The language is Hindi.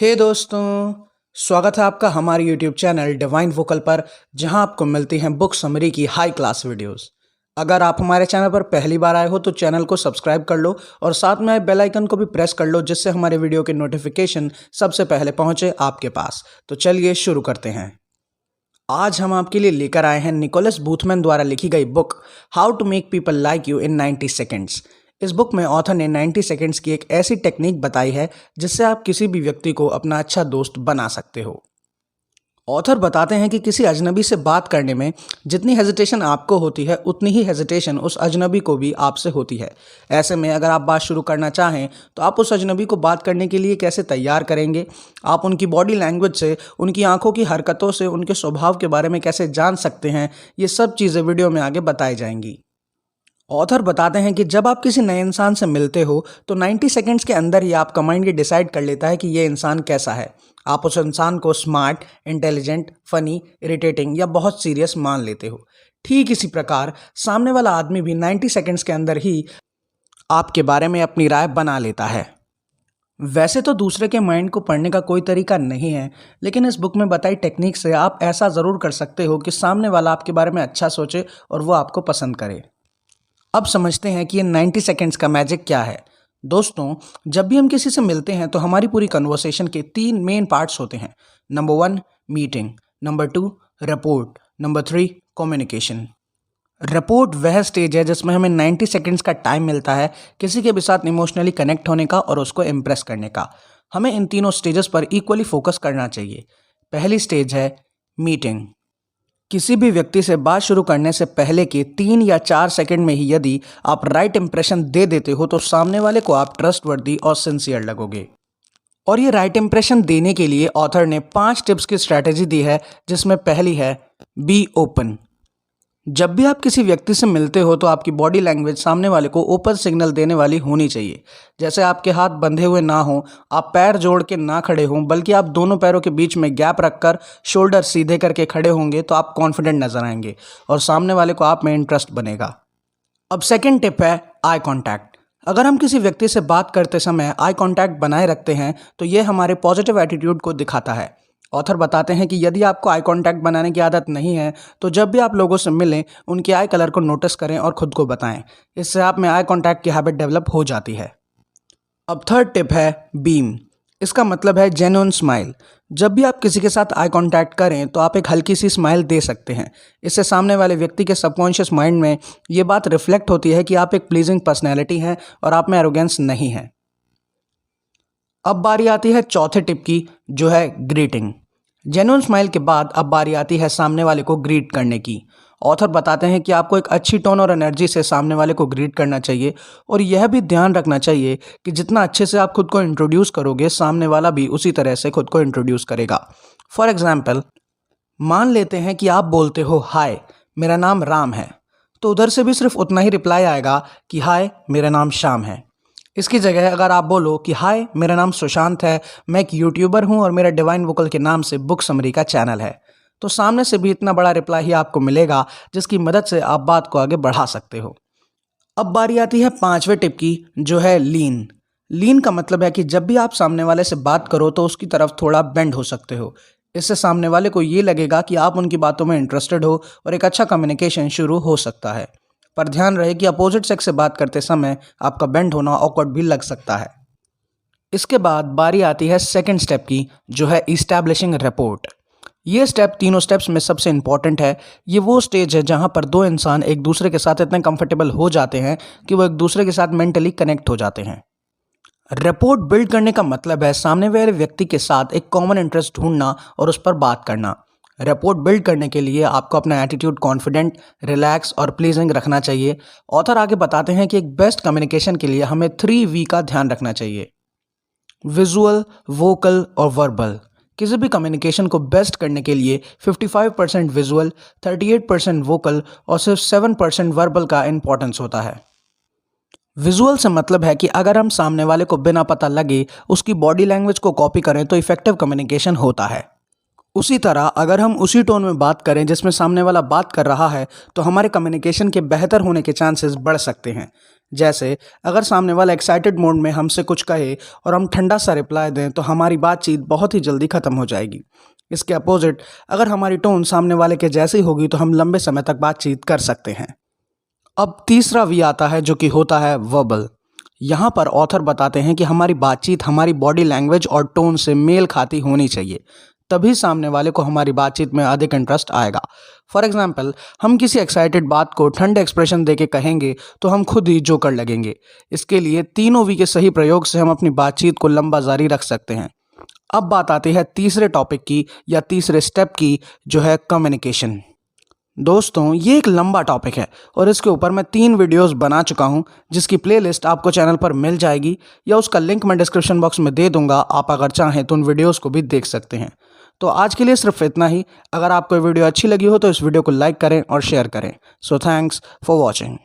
हे दोस्तों, स्वागत है आपका हमारे YouTube चैनल डिवाइन वोकल पर, जहां आपको मिलती हैं बुक समरी की हाई क्लास वीडियोस। अगर आप हमारे चैनल पर पहली बार आए हो तो चैनल को सब्सक्राइब कर लो और साथ में बेल आइकन को भी प्रेस कर लो, जिससे हमारे वीडियो के नोटिफिकेशन सबसे पहले पहुंचे आपके पास। तो चलिए शुरू करते हैं। आज हम आपके लिए लेकर आए हैं निकोलस बूथमैन द्वारा लिखी गई book how to make people like you in 90 seconds. इस बुक में ऑथर ने 90 सेकेंड्स की एक ऐसी टेक्निक बताई है जिससे आप किसी भी व्यक्ति को अपना अच्छा दोस्त बना सकते हो। ऑथर बताते हैं कि किसी अजनबी से बात करने में जितनी हेजिटेशन आपको होती है, उतनी ही हेजिटेशन उस अजनबी को भी आपसे होती है। ऐसे में अगर आप बात शुरू करना चाहें तो आप उस अजनबी को बात करने के लिए कैसे तैयार करेंगे, आप उनकी बॉडी लैंग्वेज से, उनकी आंखों की हरकतों से उनके स्वभाव के बारे में कैसे जान सकते हैं, ये सब चीज़ें वीडियो में आगे बताई जाएंगी। ऑथर बताते हैं कि जब आप किसी नए इंसान से मिलते हो तो 90 सेकेंड्स के अंदर ही आपका माइंड ये डिसाइड कर लेता है कि ये इंसान कैसा है। आप उस इंसान को स्मार्ट, इंटेलिजेंट, फनी, इरिटेटिंग या बहुत सीरियस मान लेते हो। ठीक इसी प्रकार सामने वाला आदमी भी 90 सेकेंड्स के अंदर ही आपके बारे में अपनी राय बना लेता है। वैसे तो दूसरे के माइंड को पढ़ने का कोई तरीका नहीं है, लेकिन इस बुक में बताई टेक्निक से आप ऐसा ज़रूर कर सकते हो कि सामने वाला आपके बारे में अच्छा सोचे और वो आपको पसंद करे। अब समझते हैं कि ये 90 सेकेंड्स का मैजिक क्या है। दोस्तों, जब भी हम किसी से मिलते हैं तो हमारी पूरी कन्वर्सेशन के 3 मेन पार्ट्स होते हैं। Number 1 meeting, number 2 report, number 3 communication. Report वह स्टेज है जिसमें हमें 90 सेकेंड्स का टाइम मिलता है किसी के भी साथ इमोशनली कनेक्ट होने का और उसको इम्प्रेस करने का। हमें इन तीनों स्टेजेस पर इक्वली फोकस करना चाहिए। पहली स्टेज है मीटिंग। किसी भी व्यक्ति से बात शुरू करने से पहले के 3 या 4 सेकंड में ही यदि आप राइट इंप्रेशन दे देते हो तो सामने वाले को आप ट्रस्टवर्दी और सिंसियर लगोगे। और ये राइट इंप्रेशन देने के लिए ऑथर ने 5 टिप्स की स्ट्रैटेजी दी है, जिसमें पहली है बी ओपन। जब भी आप किसी व्यक्ति से मिलते हो तो आपकी बॉडी लैंग्वेज सामने वाले को ओपन सिग्नल देने वाली होनी चाहिए। जैसे आपके हाथ बंधे हुए ना हो, आप पैर जोड़ के ना खड़े हों, बल्कि आप दोनों पैरों के बीच में गैप रखकर शोल्डर सीधे करके खड़े होंगे तो आप कॉन्फिडेंट नजर आएंगे और सामने वाले को आप में इंटरेस्ट बनेगा। अब सेकेंड टिप है आई कॉन्टैक्ट। अगर हम किसी व्यक्ति से बात करते समय आई कॉन्टैक्ट बनाए रखते हैं तो ये हमारे पॉजिटिव एटीट्यूड को दिखाता है। ऑथर बताते हैं कि यदि आपको आई कांटेक्ट बनाने की आदत नहीं है तो जब भी आप लोगों से मिलें उनके आई कलर को नोटिस करें और खुद को बताएं। इससे आप में आई कांटेक्ट की हैबिट डेवलप हो जाती है। अब थर्ड टिप है बीम। इसका मतलब है जेन्युइन स्माइल। जब भी आप किसी के साथ आई कांटेक्ट करें तो आप एक हल्की सी स्माइल दे सकते हैं। इससे सामने वाले व्यक्ति के सबकॉन्शियस माइंड में ये बात रिफ्लेक्ट होती है कि आप एक प्लीजिंग पर्सनैलिटी हैं और आप में एरोगेंस नहीं है। अब बारी आती है चौथे टिप की, जो है ग्रीटिंग। जेन्युइन स्माइल के बाद अब बारी आती है सामने वाले को ग्रीट करने की। ऑथर बताते हैं कि आपको एक अच्छी टोन और एनर्जी से सामने वाले को ग्रीट करना चाहिए और यह भी ध्यान रखना चाहिए कि जितना अच्छे से आप खुद को इंट्रोड्यूस करोगे, सामने वाला भी उसी तरह से खुद को इंट्रोड्यूस करेगा। फॉर एग्जाम्पल, मान लेते हैं कि आप बोलते हो हाय मेरा नाम राम है, तो उधर से भी सिर्फ उतना ही रिप्लाई आएगा कि हाय मेरा नाम श्याम है। इसकी जगह अगर आप बोलो कि हाय मेरा नाम सुशांत है, मैं एक यूट्यूबर हूं और मेरा डिवाइन वोकल के नाम से बुक समरी का चैनल है, तो सामने से भी इतना बड़ा रिप्लाई ही आपको मिलेगा जिसकी मदद से आप बात को आगे बढ़ा सकते हो। अब बारी आती है 5वें टिप की, जो है लीन। लीन का मतलब है कि जब भी आप सामने वाले से बात करो तो उसकी तरफ थोड़ा बेंड हो सकते हो। इससे सामने वाले को ये लगेगा कि आप उनकी बातों में इंटरेस्टेड हो और एक अच्छा कम्युनिकेशन शुरू हो सकता है। पर ध्यान रहे कि अपोजिट सेक्स से बात करते समय आपका बेंड होना ऑकवर्ड भी लग सकता है। इसके बाद बारी आती है सेकंड स्टेप की, जो है इस्टेब्लिशिंग रैपोर्ट। ये स्टेप तीनों स्टेप्स में सबसे इंपॉर्टेंट है। ये वो स्टेज है जहां पर दो इंसान एक दूसरे के साथ इतने कंफर्टेबल हो जाते हैं कि वो एक दूसरे के साथ मेंटली कनेक्ट हो जाते हैं। रैपोर्ट बिल्ड करने का मतलब है सामने वाले व्यक्ति के साथ एक कॉमन इंटरेस्ट ढूंढना और उस पर बात करना। रैपोर्ट बिल्ड करने के लिए आपको अपना एटीट्यूड कॉन्फिडेंट, रिलैक्स और प्लीजिंग रखना चाहिए। ऑथर आगे बताते हैं कि एक बेस्ट कम्युनिकेशन के लिए हमें 3V का ध्यान रखना चाहिए: विजुअल, वोकल और वर्बल। किसी भी कम्युनिकेशन को बेस्ट करने के लिए 55% विजुअल, 38% वोकल और सिर्फ 7% वर्बल का इंपॉर्टेंस होता है। विजुअल से मतलब है कि अगर हम सामने वाले को बिना पता लगे उसकी बॉडी लैंग्वेज को कॉपी करें तो इफेक्टिव कम्युनिकेशन होता है। उसी तरह अगर हम उसी टोन में बात करें जिसमें सामने वाला बात कर रहा है तो हमारे कम्युनिकेशन के बेहतर होने के चांसेस बढ़ सकते हैं। जैसे अगर सामने वाला एक्साइटेड मोड में हमसे कुछ कहे और हम ठंडा सा रिप्लाई दें तो हमारी बातचीत बहुत ही जल्दी ख़त्म हो जाएगी। इसके अपोजिट अगर हमारी टोन सामने वाले के जैसी होगी तो हम लंबे समय तक बातचीत कर सकते हैं। अब तीसरा वी आता है जो कि होता है वर्बल। यहाँ पर ऑथर बताते हैं कि हमारी बातचीत हमारी बॉडी लैंग्वेज और टोन से मेल खाती होनी चाहिए, तभी सामने वाले को हमारी बातचीत में अधिक इंटरेस्ट आएगा। फॉर एग्जाम्पल, हम किसी एक्साइटेड बात को ठंडे एक्सप्रेशन देके कहेंगे तो हम खुद ही जोकर लगेंगे। इसके लिए तीनों वी के सही प्रयोग से हम अपनी बातचीत को लंबा जारी रख सकते हैं। अब बात आती है तीसरे टॉपिक की या तीसरे स्टेप की, जो है कम्युनिकेशन। दोस्तों, ये एक लंबा टॉपिक है और इसके ऊपर मैं 3 वीडियोस बना चुका हूँ, जिसकी प्लेलिस्ट आपको चैनल पर मिल जाएगी या उसका लिंक मैं डिस्क्रिप्शन बॉक्स में दे दूंगा। आप अगर चाहें तो उन वीडियोस को भी देख सकते हैं। तो आज के लिए सिर्फ इतना ही। अगर आपको ये वीडियो अच्छी लगी हो तो इस वीडियो को लाइक करें और शेयर करें। So thanks for watching.